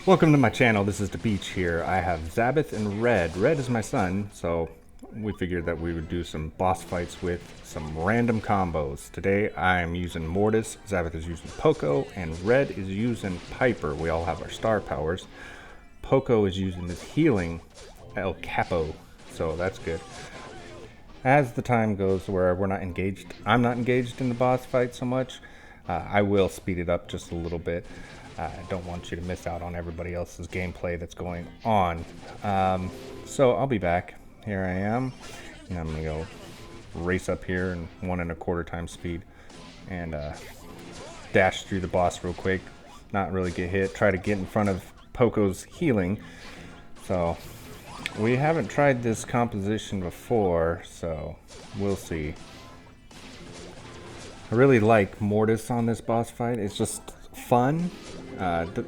Welcome to my channel. This is the beach here. I have Xabith and Red. Red is my son, so we figured that we would do some boss fights with some random combos. Today I am using Mortis, Xabith is using Poco, and Red is using Piper. We all have our star powers. Poco is using this healing El Capo, so that's good. As the time goes where we're not engaged, I'm not engaged in the boss fight so much, I will speed it up just a little bit. I don't want you to miss out on everybody else's gameplay that's going on. So I'll be back. Here I am. And I'm going to go race up here in 1 1/4 times speed. And dash through the boss real quick. Not really get hit. Try to get in front of Poco's healing. So we haven't tried this composition before, so we'll see. I really like Mortis on this boss fight. It's just fun.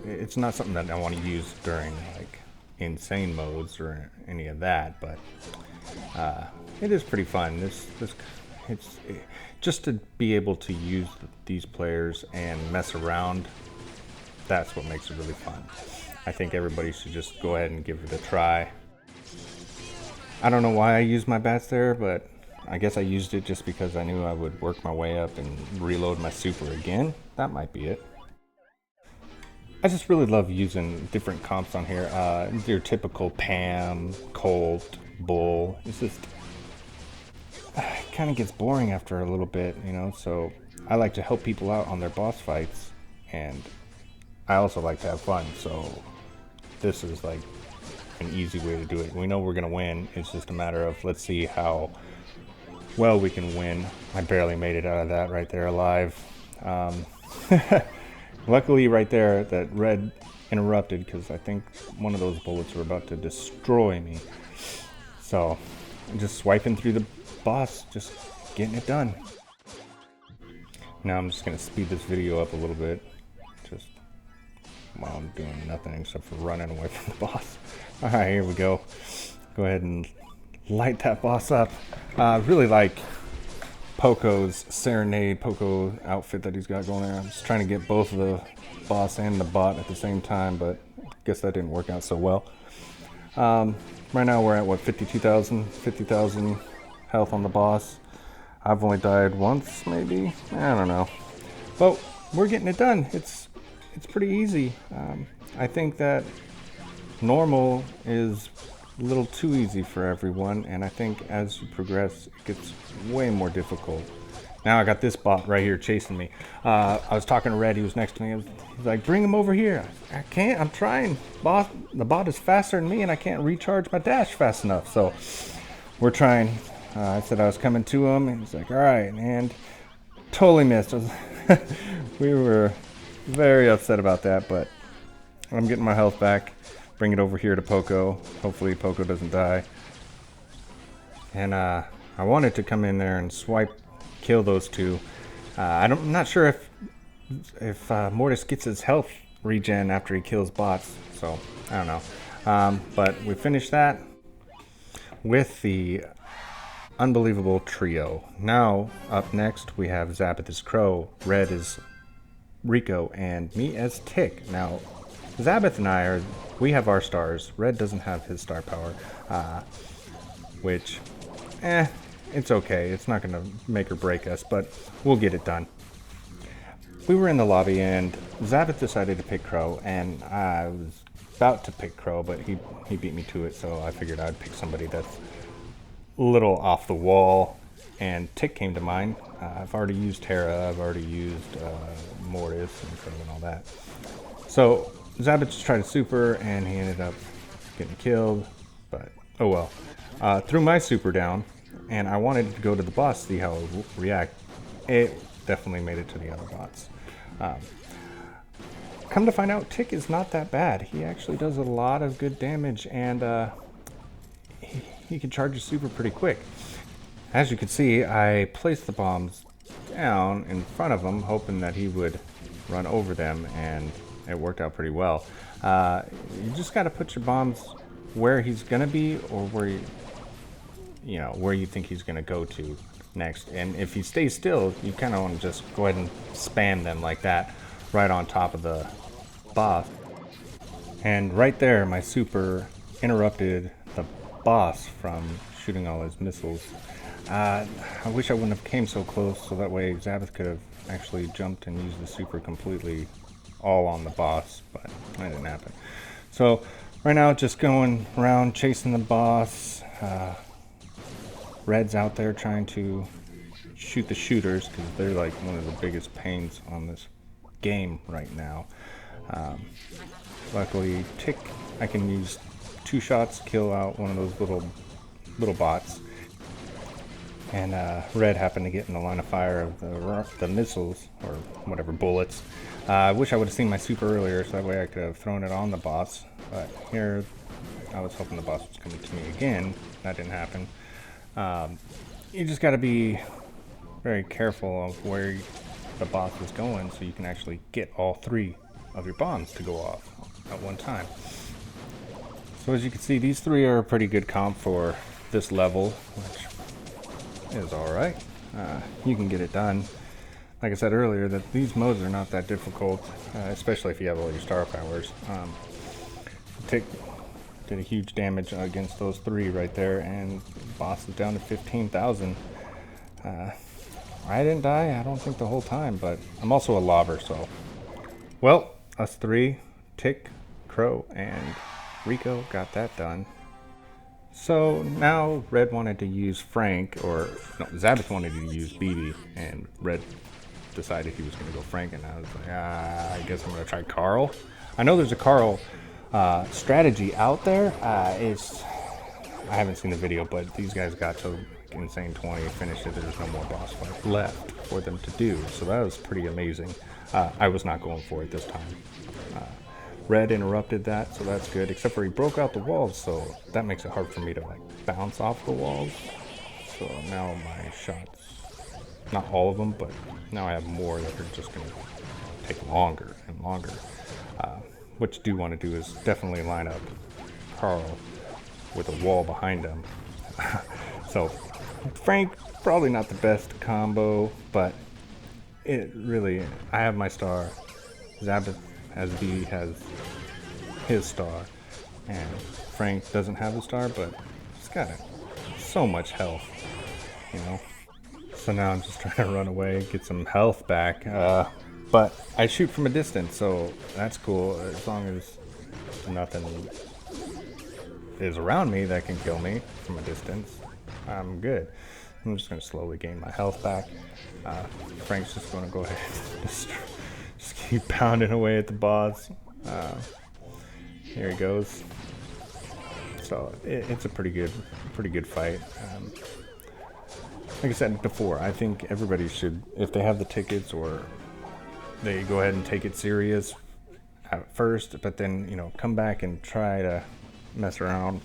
It's not something that I want to use during like insane modes or any of that, but it is pretty fun. It's just to be able to use these players and mess around. That's what makes it really fun. I think everybody should just go ahead and give it a try. I don't know why I used my bats there, but I guess I used it just because I knew I would work my way up and reload my super again. That might be it. I just really love using different comps on here. Your typical Pam, Colt, Bull. It's just it kind of gets boring after a little bit, you know. So I like to help people out on their boss fights, and I also like to have fun. So this is like an easy way to do it. We know we're gonna win. It's just a matter of let's see how well we can win. I barely made it out of that right there alive. Luckily right there that Red interrupted, because I think one of those bullets were about to destroy me. So I'm just swiping through the boss, just getting it done. Now I'm just going to speed this video up a little bit, just while I'm doing nothing except for running away from the boss. Alright, here we go. Go ahead and light that boss up. Really like Poco's Serenade Poco outfit that he's got going there. I'm just trying to get both of the boss and the bot at the same time, but I guess that didn't work out so well. Right now we're at what, 50,000 health on the boss. I've only died once, maybe. I don't know, but we're getting it done. It's pretty easy. I think that normal is a little too easy for everyone, and I think as you progress it gets way more difficult. Now I got this bot right here chasing me. I was talking to Red, he was next to me. He's like, bring him over here. I can't, I'm trying. Boss, the bot is faster than me and I can't recharge my dash fast enough. So we're trying. I said I was coming to him and he's like, all right, and totally missed. We were very upset about that, but I'm getting my health back. Bring it over here to Poco. Hopefully Poco doesn't die. And I wanted to come in there and swipe, kill those two. I'm not sure if Mortis gets his health regen after he kills bots, so I don't know. But we finished that with the unbelievable trio. Now up next we have Xabith as Crow, Red is Rico, and me as Tick. Now Xabith and we have our stars. Red doesn't have his star power, which, it's okay. It's not going to make or break us, but we'll get it done. We were in the lobby, and Xabith decided to pick Crow, and I was about to pick Crow, but he beat me to it, so I figured I'd pick somebody that's a little off the wall, and Tick came to mind. I've already used Terra, I've already used Mortis and Crow and all that. So Xabith just tried a super and he ended up getting killed, but oh well. Threw my super down and I wanted to go to the boss, see how it would react. It definitely made it to the other bots. Come to find out, Tick is not that bad. He actually does a lot of good damage, and he can charge his super pretty quick. As you can see, I placed the bombs down in front of him, hoping that he would run over them, and it worked out pretty well. You just got to put your bombs where he's gonna be, or where where you think he's gonna go to next. And if he stays still, you kind of want to just go ahead and spam them like that right on top of the boss. And right there, my super interrupted the boss from shooting all his missiles. I wish I wouldn't have came so close, so that way Xabith could have actually jumped and used the super completely all on the boss, but that didn't happen. So right now, just going around chasing the boss. Red's out there trying to shoot the shooters because they're like one of the biggest pains on this game right now. Luckily, Tick, I can use 2 shots, kill out one of those little bots. And Red happened to get in the line of fire of the missiles, or whatever, bullets. I wish I would have seen my super earlier, so that way I could have thrown it on the boss. But here, I was hoping the boss was coming to me again. That didn't happen. You just got to be very careful of where the boss is going so you can actually get all 3 of your bombs to go off at one time. So as you can see, these 3 are a pretty good comp for this level, which is alright. You can get it done. Like I said earlier, that these modes are not that difficult, especially if you have all your star powers. Tick did a huge damage against those 3 right there, and the boss is down to 15,000. I didn't die, I don't think, the whole time, but I'm also a lobber, so. Well, us 3, Tick, Crow, and Rico got that done. So now Red wanted to use Frank, or no, Xabith wanted to use BB, and Red decided he was going to go Frank, and I was like, I guess I'm going to try Carl. I know there's a Carl strategy out there. I haven't seen the video, but these guys got to insane 20, finished it. There's no more boss fight left for them to do, so that was pretty amazing. I was not going for it this time. Red interrupted that, so that's good, except for he broke out the walls, so that makes it hard for me to like bounce off the walls. So now my shots, not all of them, but now I have more that are just going to take longer and longer. What you do want to do is definitely line up Carl with a wall behind him. So Frank, probably not the best combo, but it really, I have my star. Xabith has B, has his star, and Frank doesn't have a star, but he's got so much health, you know. So now I'm just trying to run away, get some health back, but I shoot from a distance, so that's cool. As long as nothing is around me that can kill me from a distance, I'm good. I'm just going to slowly gain my health back. Frank's just going to go ahead and just keep pounding away at the boss. Here he goes. So it's a pretty good fight. Like I said before, I think everybody should, if they have the tickets, or they go ahead and take it serious at first, but then, you know, come back and try to mess around,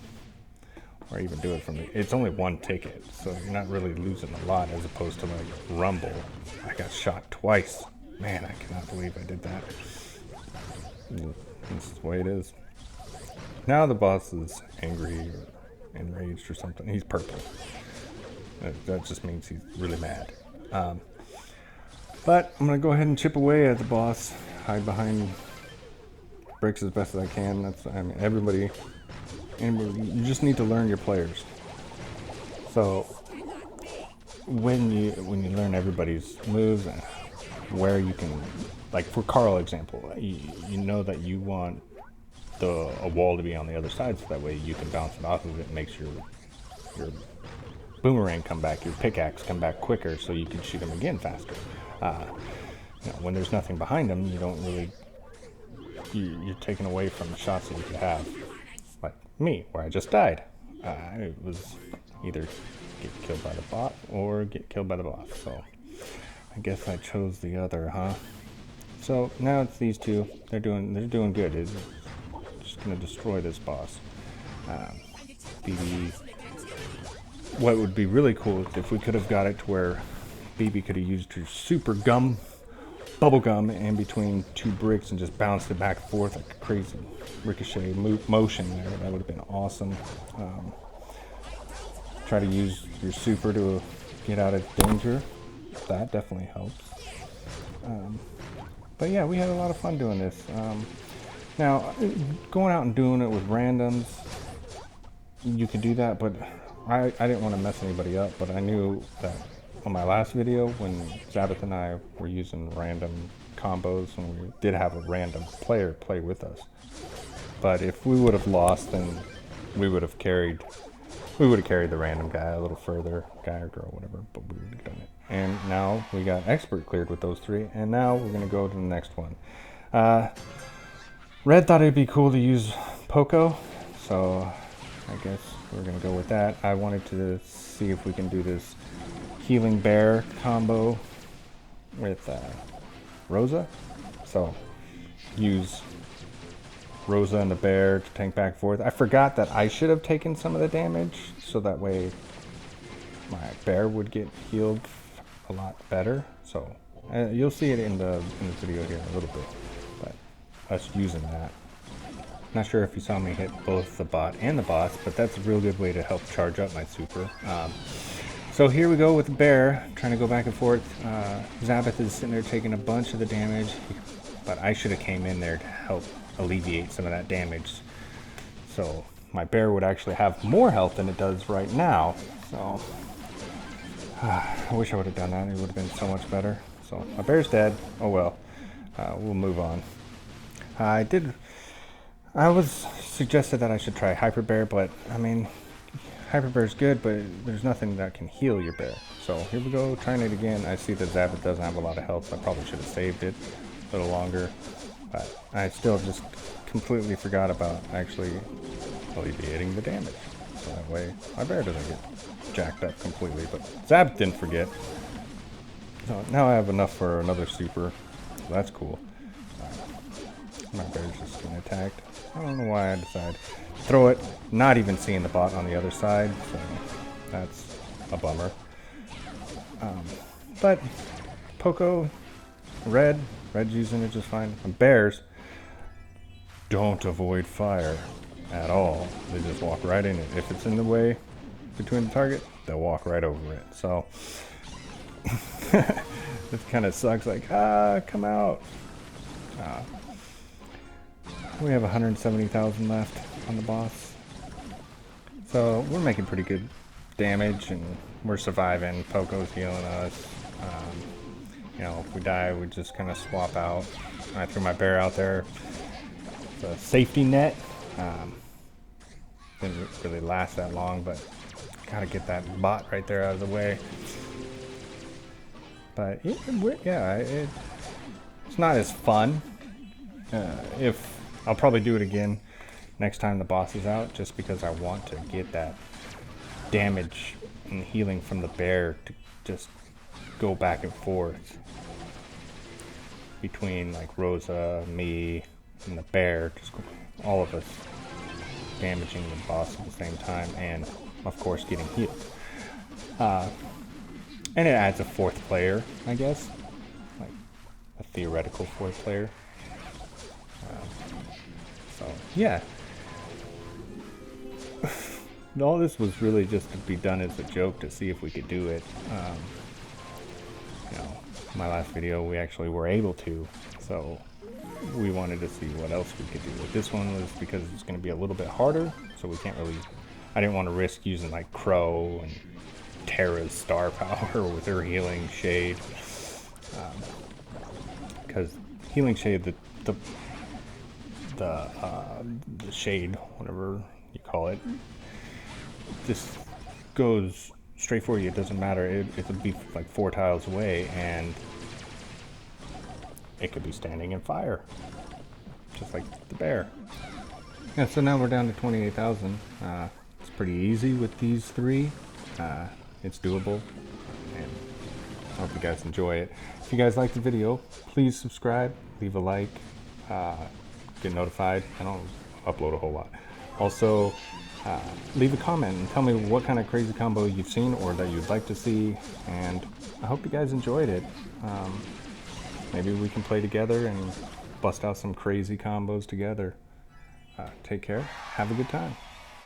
or even do it from it's only 1 ticket, so you're not really losing a lot, as opposed to like Rumble. I got shot twice. Man, I cannot believe I did that. This is the way it is. Now the boss is angry or enraged or something. He's purple. That just means he's really mad. But I'm going to go ahead and chip away at the boss. Hide behind bricks as best as I can. I mean, everybody, you just need to learn your players. So when you learn everybody's moves, where you can, like for Carl example, you know that you want a wall to be on the other side, so that way you can bounce it off of it and makes your boomerang come back, your pickaxe come back quicker, so you can shoot them again faster. You know, when there's nothing behind them, you don't really, you're taken away from shots that you could have, like me, where I just died. I was either get killed by the bot or get killed by the boss, so I guess I chose the other, huh? So now it's these 2. They're doing good. It's just gonna destroy this boss. BB. What would be really cool is if we could have got it to where BB could have used her super bubble gum in between 2 bricks and just bounced it back and forth like a crazy ricochet motion there. That would have been awesome. Try to use your super to get out of danger. That definitely helps. But yeah, we had a lot of fun doing this. Now, going out and doing it with randoms, you could do that, but I didn't want to mess anybody up, but I knew that on my last video when Xabith and I were using random combos and we did have a random player play with us. But if we would have lost, then we would have carried the random guy a little further, guy or girl, whatever, but we would have done it. And now we got expert cleared with those three, and now we're going to go to the next one. Red thought it'd be cool to use Poco, so I guess we're going to go with that. I wanted to see if we can do this healing bear combo with Rosa. So use Rosa and the bear to tank back and forth. I forgot that I should have taken some of the damage, so that way my bear would get healed a lot better. So you'll see it in the video here in a little bit, but us using that. Not sure if you saw me hit both the bot and the boss, but that's a real good way to help charge up my super. So here we go with the bear, trying to go back and forth. Xabith is sitting there taking a bunch of the damage, but I should have came in there to help alleviate some of that damage. So my bear would actually have more health than it does right now. So I wish I would have done that. It would have been so much better. So my bear's dead. Oh well. We'll move on. I was suggested that I should try Hyper Bear, but I mean, Hyper Bear is good, but there's nothing that can heal your bear. So here we go, trying it again. I see that Xabith doesn't have a lot of health, so I probably should have saved it a little longer. But I still just completely forgot about actually alleviating the damage. So that way my bear doesn't get jacked up completely. But Xabith didn't forget. So now I have enough for another super. So that's cool. My bear's just getting attacked. I don't know why I decided to throw it, not even seeing the bot on the other side, so that's a bummer. But Poco, Red's using it just fine. And bears don't avoid fire at all. They just walk right in it. If it's in the way between the target, they'll walk right over it. So it kind of sucks, like, come out. We have 170,000 left on the boss. So we're making pretty good damage and we're surviving. Poco's healing us. You know, if we die, we just kind of swap out. I threw my bear out there. The safety net. Didn't really last that long, but gotta get that bot right there out of the way. But yeah, it's not as fun. I'll probably do it again next time the boss is out, just because I want to get that damage and healing from the bear to just go back and forth between like Rosa, me, and the bear, just all of us damaging the boss at the same time, and of course getting healed. And it adds a fourth player, I guess, like a theoretical fourth player. So yeah, all this was really just to be done as a joke to see if we could do it. You know, my last video we actually were able to, so we wanted to see what else we could do. But this one was because it's going to be a little bit harder, so we can't really. I didn't want to risk using like Crow and Terra's star power with her healing shade, because healing shade, the shade, whatever you call it, just goes straight for you. It doesn't matter. It could be like 4 tiles away and it could be standing in fire, just like the bear. Yeah, so now we're down to 28,000. It's pretty easy with these 3. It's doable, and I hope you guys enjoy it. If you guys like the video, please subscribe, leave a like, get notified. I don't upload a whole lot. Also, leave a comment and tell me what kind of crazy combo you've seen or that you'd like to see, and I hope you guys enjoyed it. Maybe we can play together and bust out some crazy combos together. Take care. Have a good time.